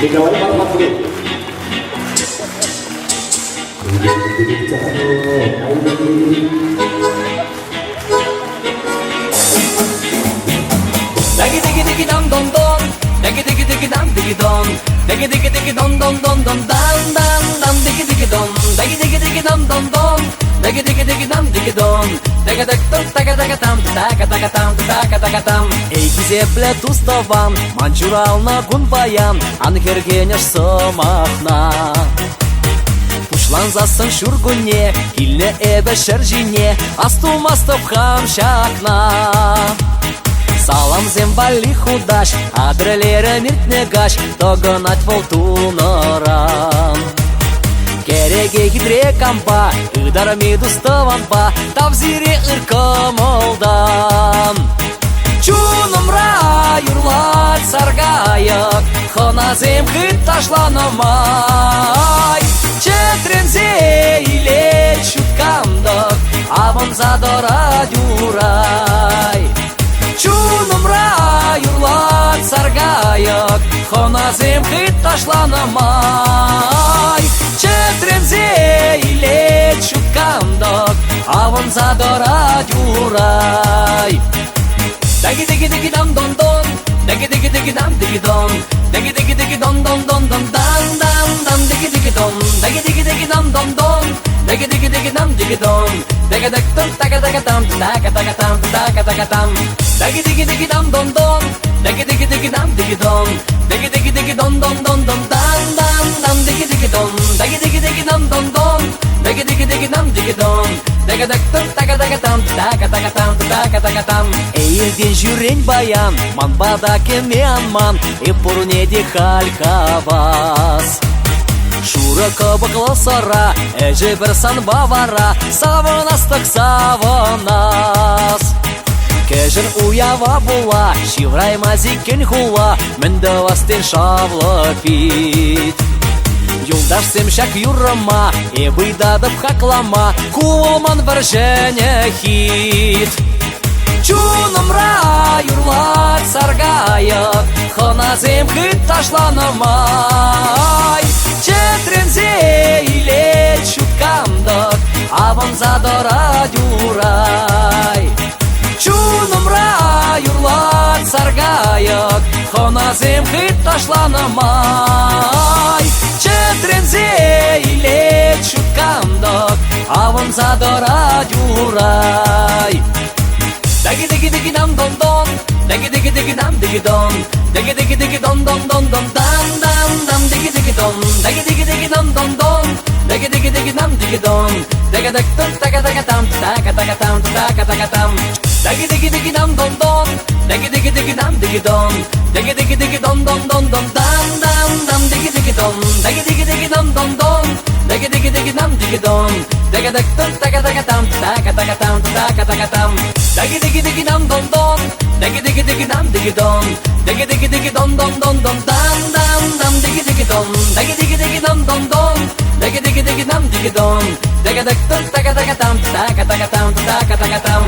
Николай Мармафлин. Dagi digi digi dum dum dum, dagi digi digi dum digi dum, dagi digi digi dum dum dum dum dum dum dum digi digi dum, dagi digi digi dum dum dum, dagi digi digi dum digi dum, daga dak tum daga daga tam daga daga tam daga daga tam. Ey bize bilet ustavan, mançuralna gun bayan, anhergenеш somахна. Пушланзасын шургуне, килне эбе шержине, астумастып хамшакна. Салам зембали худаш, адрелере миртнегаш, тогонать волтунорам. Кереге гидре кампа, ыдарами дуставанпа, тавзире ыркам олдан. Чунымра юрлат саргайык, хоназем хыт ташланамай. Четрензе иле чуткамдык, авон задора дюрай. Чунымра юрлат саргайык, хоназем хыт ташланамай. Четрензе иле чуткамдык, авон задора дюрай. Dagi digi digi dum dum dum, dagi digi digi dum digi dum, dagi digi digi dum dum dum dum dum dum dum digi digi dum, dagi digi digi dum dum dum, dagi digi digi dum digi dum, daga dak tum daga daga tam daga daga tam daga daga tam. Dagi digi digi dum dum dum, dagi digi digi dum digi dum, dagi digi digi dum dum dum dum dum dum dum digi digi dum, dagi digi digi dum dum dum, dagi digi digi dum digi dum, daga dak tum daga daga tam daga daga tam daga daga tam. Эйрден жүрен баян, манбада кеменман, и пурнеде халькабас. Шура кабықлы сара, әжі бір сан бавара, савынастық савынас. Кәжір уява була, шиврайма зикен хула, мінді вастен шавлы пит. Юлдаш семшак юрыма, и бұйдадып хаклама, кулман бір және хит. Чунымра юрлат саргайык, хоназем хыт ташланамай. Четрензе иле чуткамдык, авон задора дюрай. Чунымра юрлат саргайык, хоназем хыт ташланамай. Четрензе иле чуткамдык, авон задора дюрай. Dagi digi digi dum dum dum, dagi digi digi dum digi dum, dagi digi digi dum dum dum dum dum dum dum digi digi dum, dagi digi digi dum dum dum, dagi digi digi dum digi dum, daga dak tum daga daga tam daga daga tam daga daga tam. Dagi digi digi dum dum dum, dagi digi digi dum digi dum, dagi digi digi dum dum dum dum dum dum dum digi digi dum, dagi digi digi dum dum dum, dagi digi digi dum digi dum, daga dak tum daga daga tam daga daga tam daga daga tam. Dagi digi digi dum dum dum, dagi digi digi dum digi dum, dagi digi digi dum dum dum dum dum dum dum digi digi dum, dagi digi digi dum dum dum, dagi digi digi dum digi dum, daga dak tum daga daga tam daga daga tam daga daga tam.